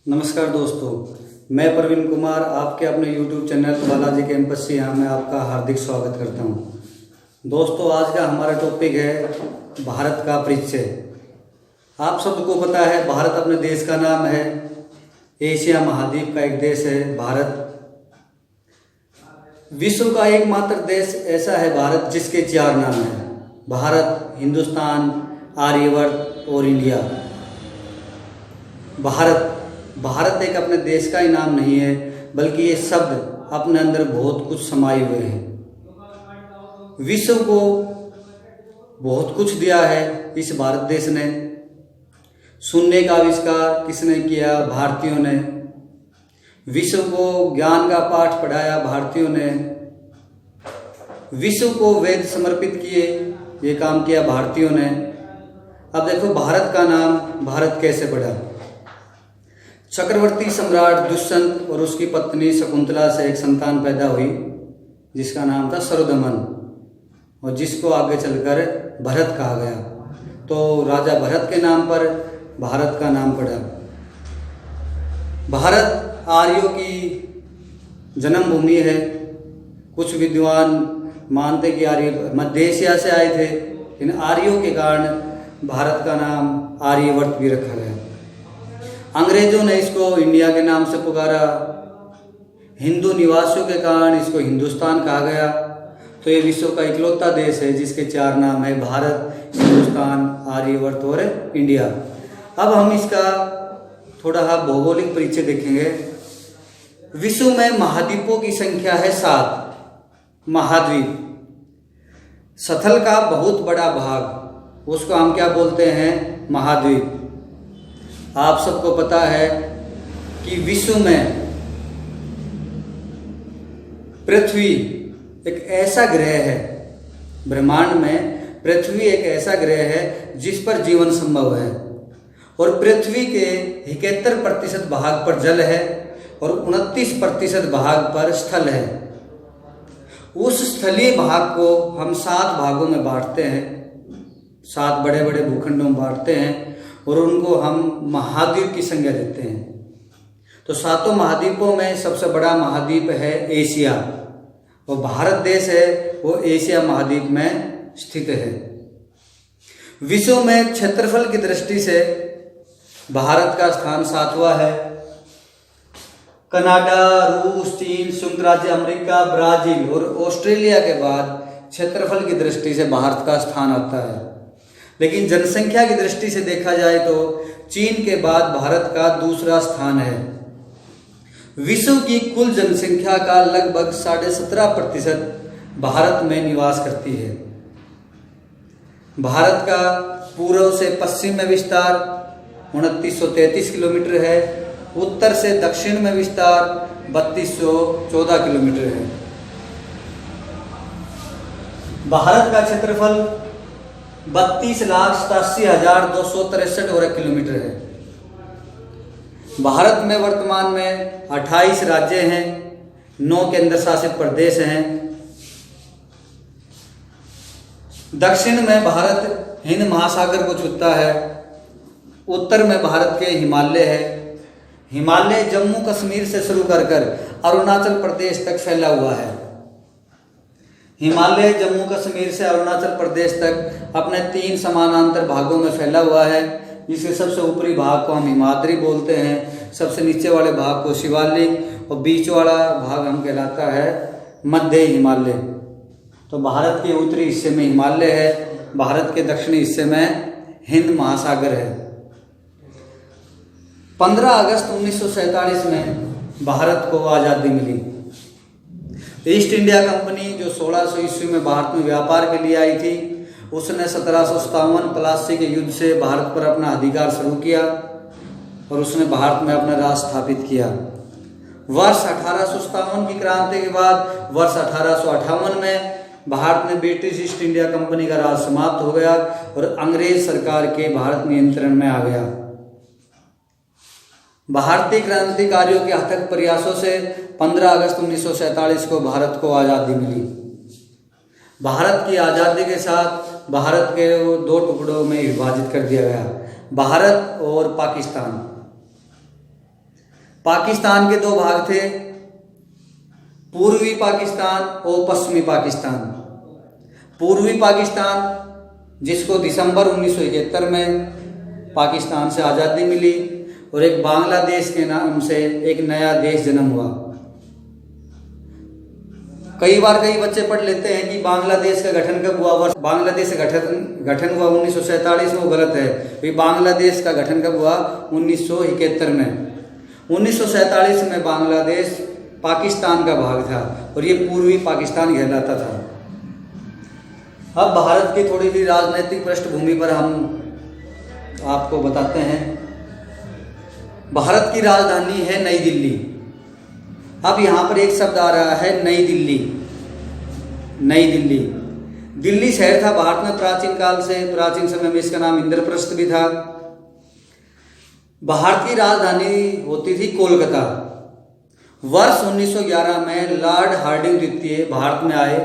नमस्कार दोस्तों, मैं प्रवीण कुमार आपके अपने YouTube चैनल बालाजी कैंपस से यहाँ मैं आपका हार्दिक स्वागत करता हूँ। दोस्तों, आज का हमारा टॉपिक है भारत का परिचय। आप सबको पता है भारत अपने देश का नाम है, एशिया महाद्वीप का एक देश है भारत। विश्व का एकमात्र देश ऐसा है भारत जिसके 4 नाम हैं, भारत, हिंदुस्तान, आर्यवर्त और इंडिया। भारत एक अपने देश का ही नाम नहीं है, बल्कि ये शब्द अपने अंदर बहुत कुछ समाये हुए हैं। विश्व को बहुत कुछ दिया है इस भारत देश ने। शून्य का आविष्कार किसने किया? भारतीयों ने। विश्व को ज्ञान का पाठ पढ़ाया भारतीयों ने। विश्व को वेद समर्पित किए, ये काम किया भारतीयों ने। अब देखो भारत का नाम भारत कैसे पड़ा। चक्रवर्ती सम्राट दुष्यंत और उसकी पत्नी शकुंतला से एक संतान पैदा हुई जिसका नाम था सरदमन, और जिसको आगे चलकर भरत कहा गया। तो राजा भरत के नाम पर भारत का नाम पड़ा। भारत आर्यों की जन्मभूमि है। कुछ विद्वान मानते कि आर्य मध्य एशिया से आए थे, इन आर्यों के कारण भारत का नाम आर्यवर्त भी रखा गया। अंग्रेजों ने इसको इंडिया के नाम से पुकारा। हिंदू निवासियों के कारण इसको हिंदुस्तान कहा गया। तो ये विश्व का इकलौता देश है जिसके 4 नाम है, भारत, हिंदुस्तान, आर्यवर्त और इंडिया। अब हम इसका थोड़ा भौगोलिक परिचय देखेंगे। विश्व में महाद्वीपों की संख्या है 7 महाद्वीप। स्थल का बहुत बड़ा भाग, उसको हम क्या बोलते हैं? महाद्वीप। आप सबको पता है कि विश्व में पृथ्वी एक ऐसा ग्रह है, ब्रह्मांड में पृथ्वी एक ऐसा ग्रह है जिस पर जीवन संभव है, और पृथ्वी के 71% भाग पर जल है और 29% भाग पर स्थल है। उस स्थलीय भाग को हम 7 भागों में बांटते हैं, 7 बड़े बड़े भूखंडों में बांटते हैं, और उनको हम महाद्वीप की संज्ञा देते हैं। तो 7 महाद्वीपों में सबसे बड़ा महाद्वीप है एशिया, और भारत देश है वो एशिया महाद्वीप में स्थित है। विश्व में क्षेत्रफल की दृष्टि से भारत का स्थान 7वां है। कनाडा, रूस, चीन, संयुक्त राज्य अमेरिका, ब्राजील और ऑस्ट्रेलिया के बाद क्षेत्रफल की दृष्टि से भारत का स्थान आता है। लेकिन जनसंख्या की दृष्टि से देखा जाए तो चीन के बाद भारत का दूसरा स्थान है। विश्व की कुल जनसंख्या का लगभग 17.5% भारत में निवास करती है। भारत का पूर्व से पश्चिम में विस्तार 2933 किलोमीटर है, उत्तर से दक्षिण में विस्तार 3214 किलोमीटर है। भारत का क्षेत्रफल 32,87,263 वर्ग किलोमीटर है। भारत में वर्तमान में 28 राज्य हैं, 9 केंद्र शासित प्रदेश हैं। दक्षिण में भारत हिंद महासागर को छूता है। उत्तर में भारत के हिमालय है। हिमालय जम्मू कश्मीर से शुरू कर अरुणाचल प्रदेश तक फैला हुआ है। हिमालय जम्मू कश्मीर से अरुणाचल प्रदेश तक अपने 3 समानांतर भागों में फैला हुआ है, जिसके सबसे ऊपरी भाग को हम हिमाद्री बोलते हैं, सबसे नीचे वाले भाग को शिवालिक, और बीच वाला भाग हम कहलाता है मध्य हिमालय। तो भारत के उत्तरी हिस्से में हिमालय है, भारत के दक्षिणी हिस्से में हिंद महासागर है। 15 अगस्त 1947 में भारत को आज़ादी मिली। ईस्ट इंडिया कंपनी जो 1600 ईस्वी में भारत में व्यापार के लिए आई थी, उसने 1757 प्लासी के युद्ध से भारत पर अपना अधिकार शुरू किया और उसने भारत में अपना राज स्थापित किया। वर्ष 1857 की क्रांति के बाद वर्ष 1858 में भारत में ब्रिटिश ईस्ट इंडिया कंपनी का राज समाप्त हो गया और अंग्रेज सरकार के भारत नियंत्रण में आ गया। भारतीय क्रांतिकारियों के अथक प्रयासों से 15 अगस्त 1947 को भारत को आज़ादी मिली। भारत की आज़ादी के साथ भारत के 2 टुकड़ों में विभाजित कर दिया गया, भारत और पाकिस्तान। पाकिस्तान के दो भाग थे, पूर्वी पाकिस्तान और पश्चिमी पाकिस्तान। पूर्वी पाकिस्तान जिसको दिसंबर 1971 में पाकिस्तान से आज़ादी मिली, और एक बांग्लादेश के नाम से एक नया देश जन्म हुआ। कई बार कई बच्चे पढ़ लेते हैं कि बांग्लादेश का गठन कब हुआ, वर्ष बांग्लादेश का गठन हुआ 1947 में, वो गलत है। भाई बांग्लादेश का गठन कब हुआ, 1971 में। 1947 में बांग्लादेश पाकिस्तान का भाग था और ये पूर्वी पाकिस्तान कहलाता था। अब भारत की थोड़ी सी राजनीतिक पृष्ठभूमि पर हम आपको बताते हैं। भारत की राजधानी है नई दिल्ली। अब यहाँ पर एक शब्द आ रहा है नई दिल्ली। नई दिल्ली, दिल्ली शहर था भारत में प्राचीन काल से, प्राचीन समय में इसका नाम इंद्रप्रस्थ भी था। भारत की राजधानी होती थी कोलकाता। वर्ष 1911 में लॉर्ड हार्डिंग द्वितीय भारत में आए।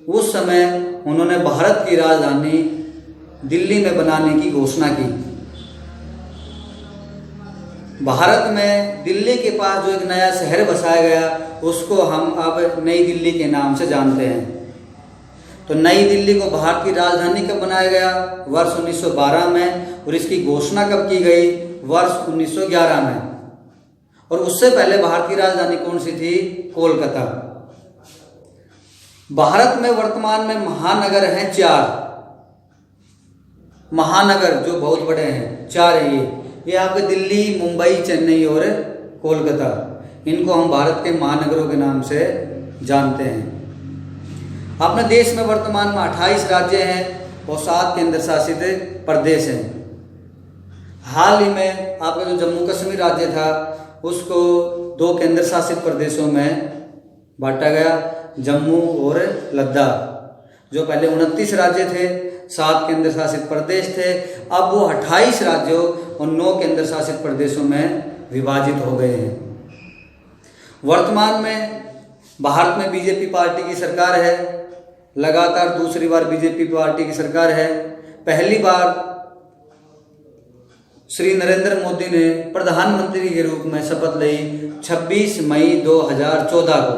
उस समय उन्होंने भारत की राजधानी दिल्ली में बनाने की घोषणा की। भारत में दिल्ली के पास जो एक नया शहर बसाया गया उसको हम अब नई दिल्ली के नाम से जानते हैं। तो नई दिल्ली को भारत की राजधानी कब बनाया गया, वर्ष 1912 में, और इसकी घोषणा कब की गई, वर्ष 1911 में। और उससे पहले भारत की राजधानी कौन सी थी, कोलकाता। भारत में वर्तमान में महानगर हैं 4 महानगर जो बहुत बड़े हैं, 4 है ये आपके दिल्ली, मुंबई, चेन्नई और कोलकाता। इनको हम भारत के महानगरों के नाम से जानते हैं। अपने देश में वर्तमान में 28 राज्य हैं और 7 केंद्र शासित प्रदेश हैं। हाल ही में आपका जो जम्मू कश्मीर राज्य था उसको 2 केंद्र शासित प्रदेशों में बांटा गया, जम्मू और लद्दाख। जो पहले 29 राज्य थे, 7 केंद्र शासित प्रदेश थे, अब वो 28 राज्यों और 9 केंद्र शासित प्रदेशों में विभाजित हो गए हैं। वर्तमान में भारत में बीजेपी पार्टी की सरकार है। लगातार दूसरी बार बीजेपी पार्टी की सरकार है। पहली बार श्री नरेंद्र मोदी ने प्रधानमंत्री के रूप में शपथ ली 26 मई 2014 को,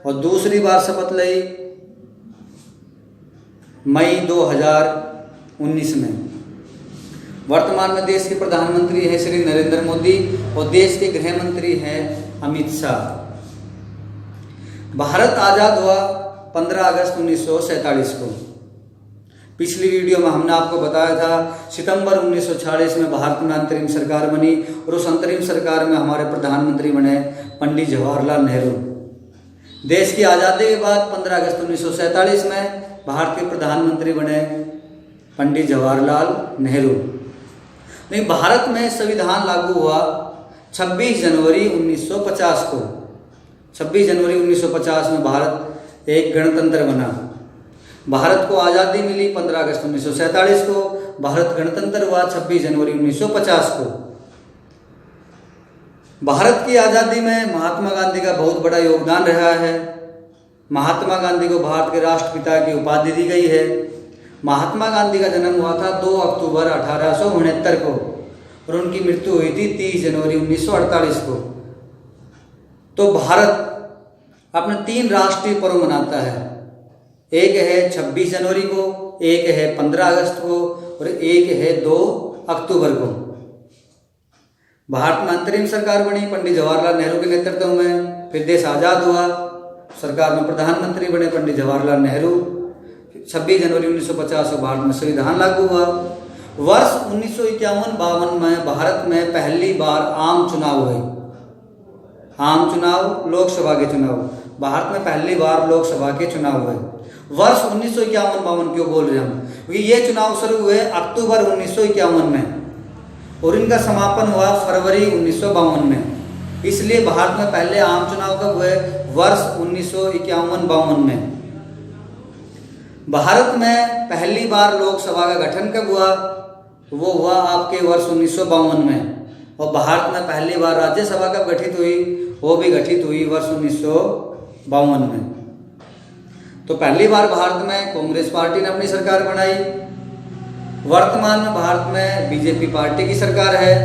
और दूसरी बार शपथ ली मई 2019 में। वर्तमान में देश के प्रधानमंत्री हैं श्री नरेंद्र मोदी और देश के गृह मंत्री हैं अमित शाह। भारत आज़ाद हुआ 15 अगस्त 1947 को। पिछली वीडियो में हमने आपको बताया था सितंबर 1946 में भारत में अंतरिम सरकार बनी और उस अंतरिम सरकार में हमारे प्रधानमंत्री बने पंडित जवाहरलाल नेहरू। देश की आज़ादी के बाद 15 अगस्त 1947 में भारत के प्रधानमंत्री बने पंडित जवाहरलाल नेहरू। नहीं, भारत में संविधान लागू हुआ 26 जनवरी 1950 को। 26 जनवरी 1950 में भारत एक गणतंत्र बना। भारत को आज़ादी मिली 15 अगस्त 1947 को। भारत गणतंत्र हुआ 26 जनवरी 1950 को। भारत की आज़ादी में महात्मा गांधी का बहुत बड़ा योगदान रहा है। महात्मा गांधी को भारत के राष्ट्रपिता की उपाधि दी गई है। महात्मा गांधी का जन्म हुआ था 2 अक्टूबर 1869 को और उनकी मृत्यु हुई थी 30 जनवरी 1948 को। तो भारत अपने 3 राष्ट्रीय पर्व मनाता है। एक है 26 जनवरी को, एक है 15 अगस्त को और एक है 2 अक्टूबर को। भारत में अंतरिम सरकार बनी पंडित जवाहरलाल नेहरू के नेतृत्व में। फिर देश आज़ाद हुआ, सरकार में प्रधानमंत्री बने पंडित जवाहरलाल नेहरू। 26 जनवरी 1950 को भारत में संविधान लागू हुआ। वर्ष 1951-52 में भारत में पहली बार आम चुनाव हुए। आम चुनाव, लोकसभा के चुनाव, भारत में पहली बार लोकसभा के चुनाव हुए। वर्ष 1951-52 क्यों बोल रहे हैं हम, क्योंकि ये चुनाव शुरू हुए अक्टूबर 1951 में और इनका समापन हुआ फरवरी 1952 में। इसलिए भारत में पहले आम चुनाव कब हुए, वर्ष 1951-52 में। भारत में पहली बार लोकसभा का गठन कब हुआ, वो हुआ आपके वर्ष 1952 में। और भारत में पहली बार राज्यसभा कब गठित हुई, वो भी गठित हुई वर्ष 1952 में। तो पहली बार भारत में कांग्रेस पार्टी ने अपनी सरकार बनाई। वर्तमान में भारत में बीजेपी पार्टी की सरकार है।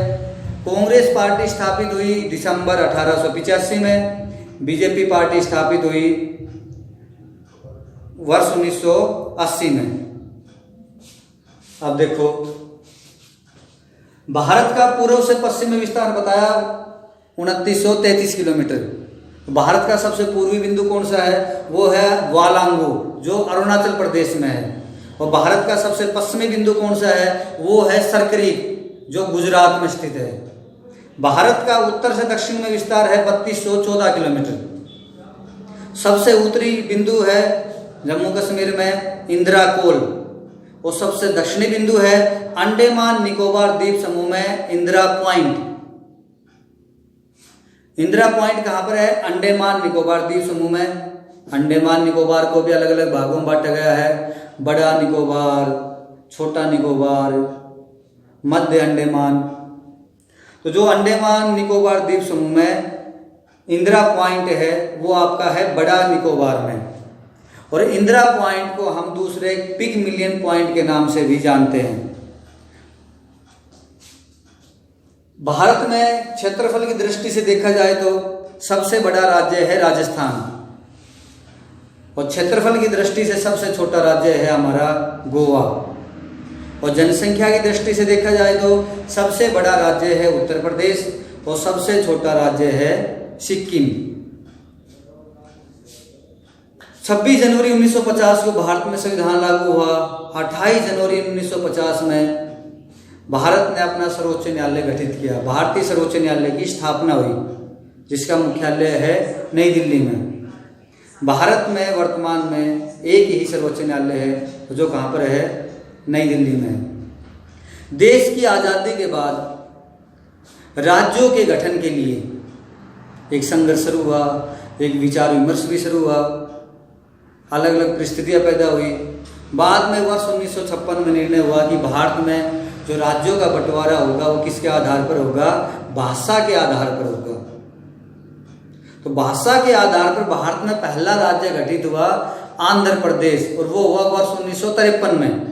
कांग्रेस पार्टी स्थापित हुई दिसंबर 1885 में। बीजेपी पार्टी स्थापित हुई वर्ष 1980 में। अब देखो, भारत का पूर्व से पश्चिम में विस्तार बताया 2933 किलोमीटर। भारत का सबसे पूर्वी बिंदु कौन सा है? वो है वालांगू, जो अरुणाचल प्रदेश में है। और भारत का सबसे पश्चिमी बिंदु कौन सा है? वो है सरकरीक, जो गुजरात में स्थित है। भारत का उत्तर से दक्षिण में विस्तार है 3214 किलोमीटर। सबसे उत्तरी बिंदु है जम्मू कश्मीर में इंदिरा कोल, और सबसे दक्षिणी बिंदु है अंडमान निकोबार द्वीप समूह में इंदिरा पॉइंट। इंदिरा पॉइंट कहाँ पर है? अंडमान निकोबार द्वीप समूह में। अंडमान निकोबार को भी अलग अलग भागों में बांटा गया है, बड़ा निकोबार, छोटा निकोबार, मध्य अंडमान। तो जो अंडमान निकोबार द्वीप समूह में इंदिरा पॉइंट है वो आपका है बड़ा निकोबार में। और इंदिरा पॉइंट को हम दूसरे पिगमिलियन पॉइंट के नाम से भी जानते हैं। भारत में क्षेत्रफल की दृष्टि से देखा जाए तो सबसे बड़ा राज्य है राजस्थान, और क्षेत्रफल की दृष्टि से सबसे छोटा राज्य है हमारा गोवा। और जनसंख्या की दृष्टि से देखा जाए तो सबसे बड़ा राज्य है उत्तर प्रदेश, और सबसे छोटा राज्य है सिक्किम। 26 जनवरी 1950 को भारत में संविधान लागू हुआ। 28 जनवरी 1950 में भारत ने अपना सर्वोच्च न्यायालय गठित किया। भारतीय सर्वोच्च न्यायालय की स्थापना हुई, जिसका मुख्यालय है नई दिल्ली में। भारत में वर्तमान में एक ही सर्वोच्च न्यायालय है, जो कहाँ पर है? नई दिल्ली में। देश की आज़ादी के बाद राज्यों के गठन के लिए एक संघर्ष शुरू हुआ, एक विचार विमर्श भी शुरू हुआ, अलग अलग परिस्थितियाँ पैदा हुई। बाद में वर्ष 1956 में निर्णय हुआ कि भारत में जो राज्यों का बंटवारा होगा वो किसके आधार पर होगा? भाषा के आधार पर होगा। तो भाषा के आधार पर भारत में पहला राज्य गठित हुआ आंध्र प्रदेश, और वो हुआ वर्ष 1953 में।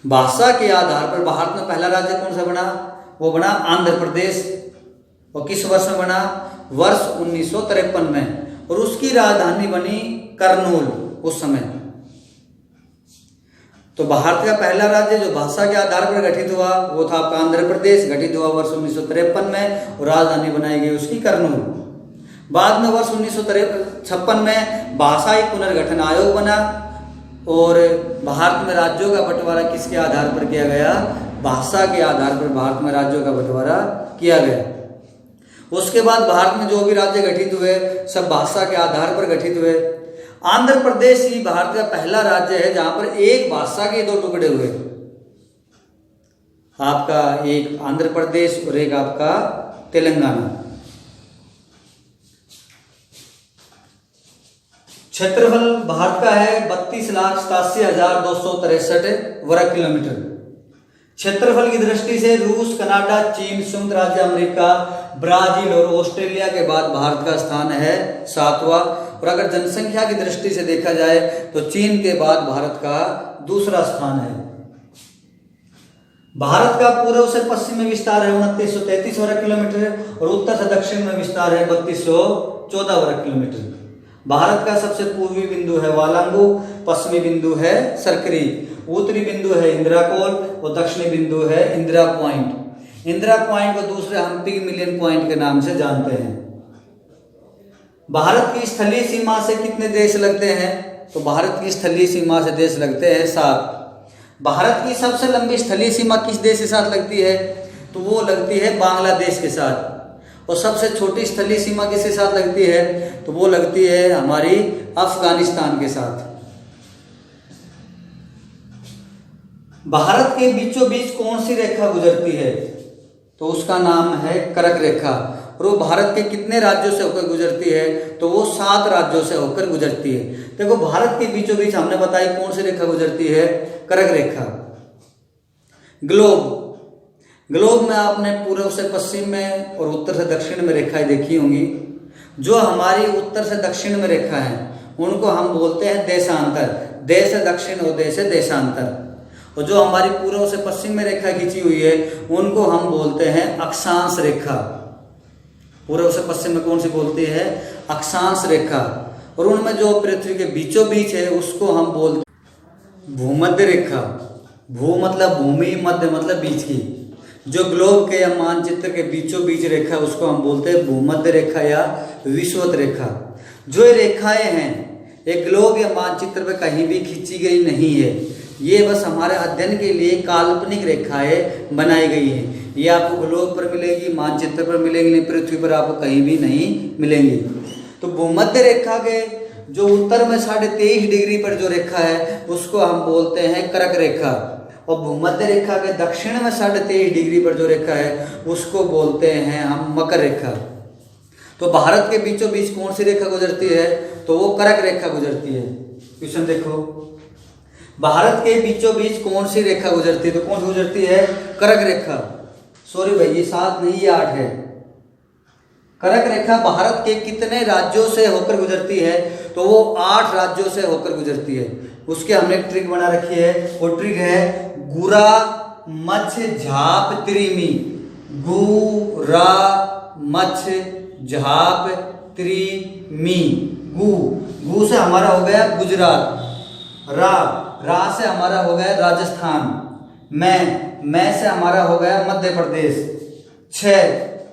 भाषा के आधार पर भारत में पहला राज्य कौन सा बना? वो बना आंध्र प्रदेश। और किस वर्ष में बना? वर्ष 1953 में। और उसकी राजधानी बनी करनूल उस समय। तो भारत का पहला राज्य जो भाषा के आधार पर गठित हुआ वो था आपका आंध्र प्रदेश, गठित हुआ वर्ष 1953 में, और राजधानी बनाई गई उसकी करनूल। बाद में वर्ष 1956 में भाषाई पुनर्गठन आयोग बना, और भारत में राज्यों का बंटवारा किसके आधार पर किया गया? भाषा के आधार पर भारत में राज्यों का बंटवारा किया गया। उसके बाद भारत में जो भी राज्य गठित हुए सब भाषा के आधार पर गठित हुए। आंध्र प्रदेश ही भारत का पहला राज्य है जहां पर एक भाषा के दो टुकड़े हुए, आपका एक आंध्र प्रदेश और एक आपका तेलंगाना। क्षेत्रफल भारत का है 32,87,263 वर्ग किलोमीटर। क्षेत्रफल की दृष्टि से रूस, कनाडा, चीन, संयुक्त राज्य अमेरिका, ब्राजील और ऑस्ट्रेलिया के बाद भारत का स्थान है 7वां। और अगर जनसंख्या की दृष्टि से देखा जाए तो चीन के बाद भारत का दूसरा स्थान है। भारत का पूर्व से पश्चिम में विस्तार है 2933 वर्ग किलोमीटर, और उत्तर से दक्षिण में विस्तार है 3214 वर्ग किलोमीटर। भारत का सबसे पूर्वी बिंदु है वालांगू, पश्चिमी बिंदु है सरकरी, उत्तरी बिंदु है इंदिरा कोल, और दक्षिणी बिंदु है इंदिरा पॉइंट। इंदिरा पॉइंट को दूसरे हम पिगमिलियन पॉइंट के नाम से जानते हैं। भारत की स्थलीय सीमा से कितने देश लगते हैं? तो भारत की स्थलीय सीमा से देश लगते हैं 7। भारत की सबसे लंबी स्थलीय सीमा किस देश के साथ लगती है? तो वो लगती है बांग्लादेश के साथ। और सबसे छोटी स्थलीय सीमा किसके साथ लगती है? तो वो लगती है हमारी अफगानिस्तान के साथ। भारत के बीचों बीच कौन सी रेखा गुजरती है? तो उसका नाम है कर्क रेखा। और वो भारत के कितने राज्यों से होकर गुजरती है? तो वो 7 राज्यों से होकर गुजरती है। देखो, भारत के बीचों बीच हमने बताई कौन सी रेखा गुजरती है? कर्क रेखा। ग्लोब में आपने पूर्व से पश्चिम में और उत्तर से दक्षिण में रेखाएं देखी होंगी। जो हमारी उत्तर से दक्षिण में रेखा है उनको हम बोलते हैं देशांतर। देश दक्षिण और देश देशांतर। और जो हमारी पूर्व से पश्चिम में रेखा खींची हुई है उनको हम बोलते हैं अक्षांश रेखा। पूर्व से पश्चिम में कौन सी बोलती है? अक्षांश रेखा। और उनमें जो पृथ्वी के बीचों बीच है उसको हम बोलते हैं भूमध्य रेखा। भू मतलब भूमि, मध्य मतलब बीच की। जो ग्लोब के या मानचित्र के बीचों बीच रेखा है उसको हम बोलते हैं भूमध्य रेखा या विषुवत रेखा। जो ये रेखाएं हैं एक ग्लोब या मानचित्र पे कहीं भी खींची गई नहीं है, ये बस हमारे अध्ययन के लिए काल्पनिक रेखाएं बनाई गई हैं। ये आपको ग्लोब पर मिलेगी, मानचित्र पर मिलेंगी, पृथ्वी पर आपको कहीं भी नहीं मिलेंगी। तो भूमध्य रेखा के जो उत्तर में 23.5 डिग्री पर जो रेखा है उसको हम बोलते हैं कर्क रेखा, और भूमध्य रेखा के दक्षिण में 23.5 डिग्री पर जो रेखा है उसको बोलते हैं हम मकर रेखा। तो भारत के बीचों बीच कौन सी रेखा गुजरती है? तो वो कर्क रेखा गुजरती है। क्वेश्चन देखो, भारत के बीचों बीच कौन सी रेखा गुजरती है? तो कौन सी गुजरती है? कर्क रेखा। सॉरी भाई, ये 7 नहीं, ये 8 है। कर्क रेखा भारत के कितने राज्यों से होकर गुजरती है? तो वो 8 राज्यों से होकर गुजरती है। उसके हमने एक ट्रिक बना रखी है, वो ट्रिक है गुरा मछ झाप त्रिमी। गुरा मछ झाप त्रिमी। गु से हमारा हो गया गुजरात। रा से हमारा हो गया राजस्थान। मैं से हमारा हो गया मध्य प्रदेश। छ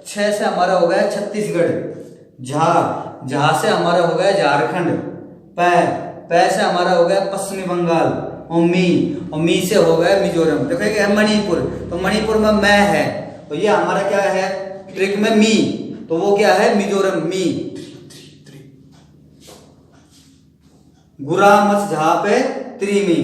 से हमारा हो गया छत्तीसगढ़। झा से हमारा हो गया झारखंड। पै से हमारा हो गया पश्चिमी बंगाल। और मी से हो गया मिजोरम। देखो मणिपुर, तो मणिपुर में मैं है, तो ये हमारा क्या है ट्रिक में मी, तो वो क्या है मिजोरम मी। गुरा मछ झाप त्रिमी।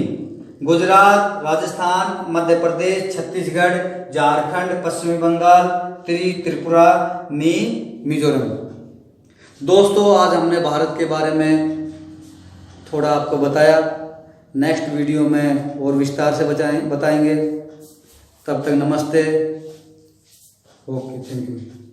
गुजरात, राजस्थान, मध्य प्रदेश, छत्तीसगढ़, झारखंड, पश्चिमी बंगाल, त्रिपुरा, मिजोरम। दोस्तों, आज हमने भारत के बारे में थोड़ा आपको बताया। नेक्स्ट वीडियो में और विस्तार से बताएंगे। तब तक नमस्ते। Okay, thank you.